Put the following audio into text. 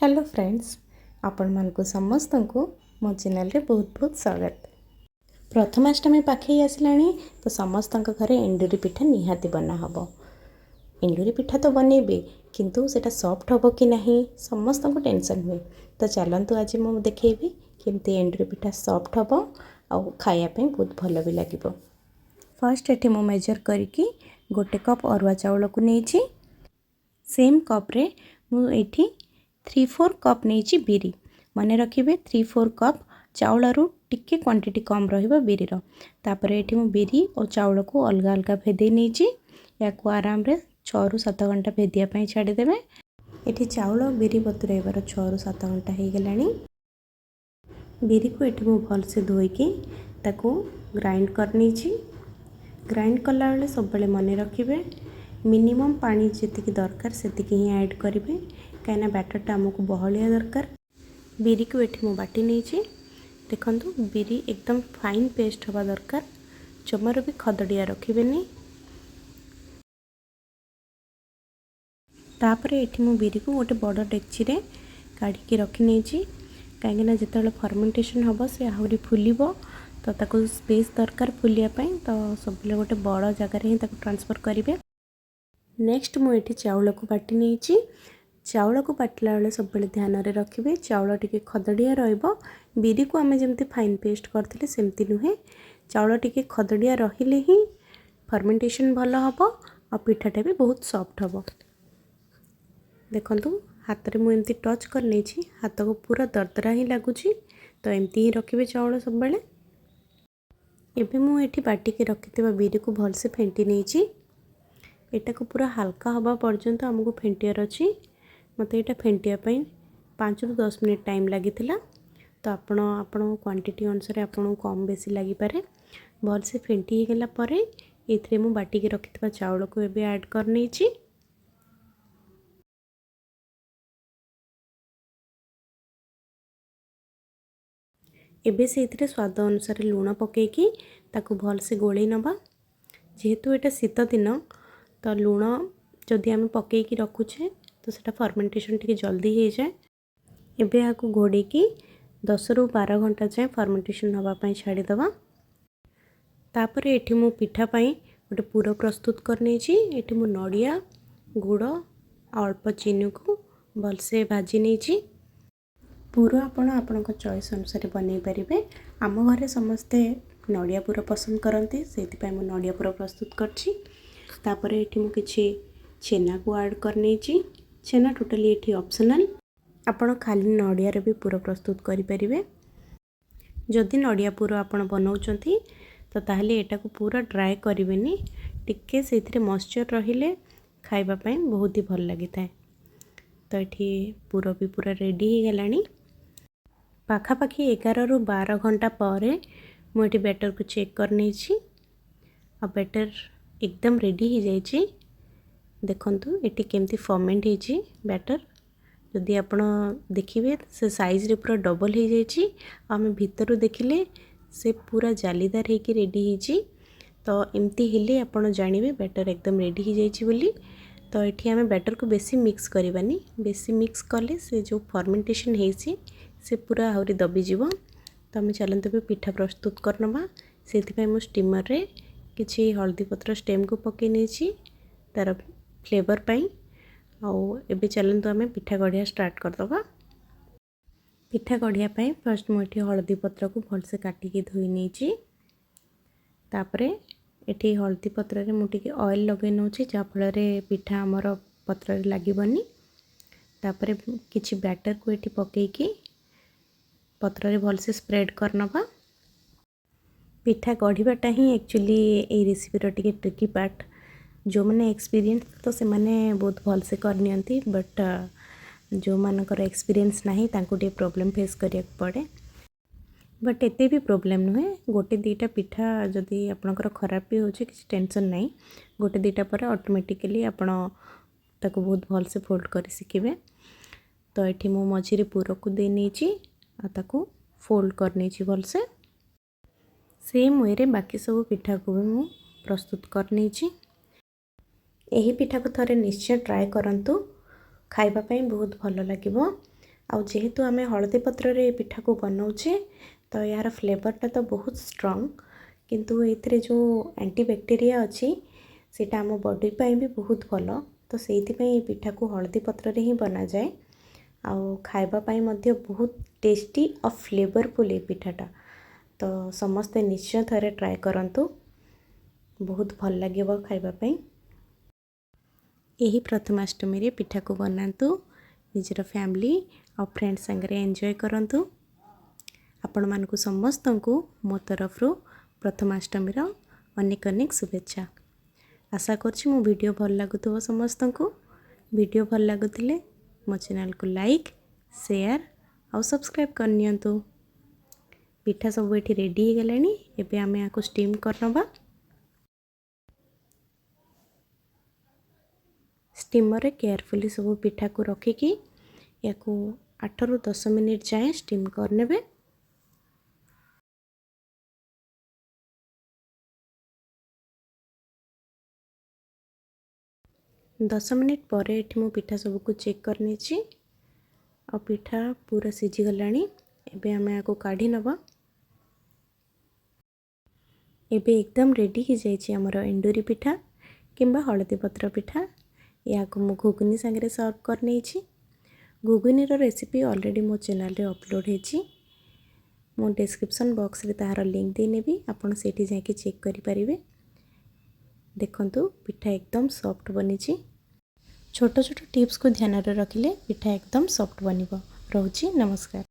Hello friends, आपण मानक समस्त को मो चैनल रे बहुत बहुत स्वागत। प्रथमाष्टमी पाखे आसलाणी तो समस्त घरे एंडुरी पिठा निहाती बना हबो। एंडुरी पिठा तो बनेबे किंतु सेटा सॉफ्ट हबो कि नहीं समस्त को टेंशन हुए। तो चलंतु आज मु देखेबी केमती एंडुरी पिठा सॉफ्ट हबो और खाया पे बहुत भलो भी लागिबो। फर्स्ट एठी मु मेजर करके गोटे कप अरुआ चाउल को नेछि। सेम कप रे मु एठी 3-4 कप नहीं बिरी मन रखिए 3-4 कप चाउल टिके क्वांटिटी कम रहिबो बिरीर। तापर एठी मु बिरी और चाउल को अलग अलग भेदे नहीं या को आराम रे 6 ରୁ 7 घंटा भेदिया पई छाड़ी देबे। एठी चाउल बिरी बतुरेबार 6 ରୁ 7 घंटा हो गलानी। बिरी को एठी मु भल से धोई के ताको ग्राइंड कर नीची। ग्राइंड कला बेले सब बेले मन रखिए मिनिमम पानी जी दरकार से ही ऐड करेंगे कहीं बैटरटा आमको बहलिया दरकार। बिरी को एठी मु बाटी नहीं देखु बिरी एकदम फाइन पेस्ट हवा दरकार, जमार भी खदड़िया रखिबेनी। तापर एठी मु बिरी को गोटे बड़ डेक्ची रे काढ़ी रखी नहीं कहीं जिते फर्मेंटेशन हम से आहरी फुलिबो तो ताको स्पेस दरकार फुलिया पाई। तो सब गोटे बड़ जगार ही ट्रांसफर करेंगे। नेक्स्ट मुझे चाउल को बाटी नहीं चाउल को बाटला बेले सब ध्यान में रखिए चाउल टिके खदड़िया रहिबो। बिरी को आमे जेमती फाइन पेस्ट करथिले सेमती नुहे, चाउल टिके खदड़िया रहिले ही फर्मेंटेशन भल हबो और पिठाटा भी बहुत सॉफ्ट हबो। देखंतु हाथ रे मु एमती टच कर नेछि, हाथ को पूरा दरदरा ही लागुछि। तो एमती ही रखिबे चाउल सब बेले। एबे मु एठी बाटी के रखितबा बिरी को भल से फेंटी नेछि। एटा को पूरा हल्का हवा पर्यंत हमको फेंटियार अछि। मत ये फेंटिया 5 ରୁ 10 मिनट टाइम लगी। तो आपण क्वांटिटी अनुसार आपन कम बेसी लगी पारे। भल से फेंटी गला परे एथरे मु बाटी के रखितबा चाउल को एबे ऐड कर नेछि। एबे से इथरे स्वाद अनुसार लूण पकेकी ताकू भल से गोले नबा। जेहेतु एटा शीत दिन तो लूण जदि आम पकेकी रखुछे तो सेटा फर्मेंटेशन टिके जल्दी हो जाए। एबे या घोड़े की 10 ରୁ 12 घंटा जाए फर्मेंटेशन होगापाई छाड़ीदवा। तापर एठी मु पिठा पाई गोटे पूरा प्रस्तुत करने एठी मु नड़िया गुड़ अल्प चीनी को भल से भाजी नहीं। पूरा आपण चॉइस अनुसार बनै पारिबे। आम घरे समस्ते नड़िया पूरा पसंद करते से मु नड़िया पूरा प्रस्तुत करछि। तापर एठी मु किछि छेना को ऐड करने। छेना टोटाली एठी ऑप्शनल, आपण खाली नड़िया रे भी पूरा प्रस्तुत करि परिबे। जदि नड़िया पूरा आपण बनाउचंती तो ताहले एटा को पूरा ड्राई करिवेनी, टिके सेथिरे मॉइस्चर रहिले खाइबा पई बहुत ही भल लागि थाए। तो एठी पूरा भी पूरा रेडी ही गलानी। पाखापाखी 11 ରୁ 12 घंटा पर मु एठी बैटर को चेक करने छी आ बैटर एकदम रेडी ही जाइए। देखंतु एटी केमती फर्मेंट होइछि बैटर। जदि आपण देखिबे से साइज रे पूरा डबल हो जाइछि। आमे भीतर देखिले से पूरा जालीदार होइकि रेडी होइछि। तो एमती हेले आपण जानिबे बैटर एकदम रेडी हो जाइछि बोली। तो एठी आमे बैटर को बेसी मिक्स करबानी, बेसी मिक्स कले से जो फर्मेंटेशन होइछि से पूरा आउरी दबी जीवो। तो आमे चलंतु भी पिठा प्रस्तुत करनबा। सेथि पय मु स्टीमर रे किछि हल्दी पत्र स्टेम को पके नेछि तार फ्लेवर पाई। आउ एबे चलंतु आमे पिठा गढ़िया स्टार्ट करदबा। पिठा गढ़िया पाई फर्स्ट मुठी हल्दी पत्र को भल से काटी के धोई नेछि। तापरे एठी हल्दी पत्र रे मुठी के ऑयल लगे नउछि जा फल रे पिठा हमर पत्र रे लागिबनी। तापरे किछि बैटर को एठी पके की पत्र रे भल से स्प्रेड करनबा। पिठा गढ़ीबाटा ही एक्चुअली ए रेसिपी रो टिके ट्रिकी पार्ट। जो मैंने एक्सपीरियंस तो से माने बहुत भल से करनियंती, बट जो मानकर एक्सपीरियंस नहीं तांको टे प्रॉब्लम फेस करिया पड़े। बट एते भी प्रॉब्लम नुहे, गोटे दीटा पिठा जदि आपनकर खराब भी होचे किसी टेंशन नहीं। गोटे दीटा पर ऑटोमेटिकली आपण ताको बहुत भल से फोल्ड करी सिखिबे। तो एठी मो मझिरे पूरा को दे नेची आ ताको फोल्ड कर नेची भल से। सेम वे रे बाकी सब पिठा को भी मु प्रस्तुत कर नेची। यही पिठा को थरे निश्चय ट्राए करंतु, खाइबा पई बहुत भलो लागिबो। आउ जेहेतु आमे हळदी पत्र रे पिठा को बनाउछे तो यार फ्लेवर टा तो बहुत स्ट्रॉन्ग किंतु एथिरे जो एंटीबैक्टीरिया अछि सेटा हम बॉडी पई भी बहुत भलो तो सेति पई ए पिठा को हळदी पत्र रे ही बना जाए आउ खाइबा पाई मध्य बहुत टेस्टी और फ्लेवरफुल ए पिठाटा तो समस्ते निश्चय थरे ट्राए करंतु बहुत भल लगे खाइबा पाई। यही प्रथमाष्टमी रे पिठा को बनातु निजर फैमिली और फ्रेंड्स संगे एंजॉय करंतु। आपण मानकु समस्तंकु मो तरफ प्रथमाष्टमी रो अनेक अनेक शुभेच्छा। आशा करछि मो वीडियो भल लागुथबो समस्तंकु। वीडियो भल लागुथिले मो चैनल को लाइक शेयर और सब्सक्राइब कर नियंतु। पिठा सब एठी रेडी हो गलानी एबे आमे आको स्टीम करनबा। स्टीमर रे केयरफुली सब पिठा को रखिकी या को 8 रु 10 मिनिट जाए स्टीम करनेबे। 10 मिनिट पर एठी मो पिठा सब को चेक करने छी और पिठा पूरा सिझी गलानी एबे हमें आको काढ़ी नबा। एबे एकदम रेडी हो जाई छी हमर एंडूरी पिठा किंबा हळदी पत्र पिठा। या को मो घुगनी संगे सर्व करने छी। घुगनी रो रेसिपी ऑलरेडी मो चैनल रे अपलोड हे छी। मो डिस्क्रिप्शन बॉक्स रे तार लिंक दे नेबी आपण सेठी जाके चेक करि परिबे। देखंतु पिठा एकदम सॉफ्ट बनी छी। छोटो छोटो टिप्स को ध्यान रे रखिले पिठा एकदम सॉफ्ट बनिबो। रहउची नमस्कार।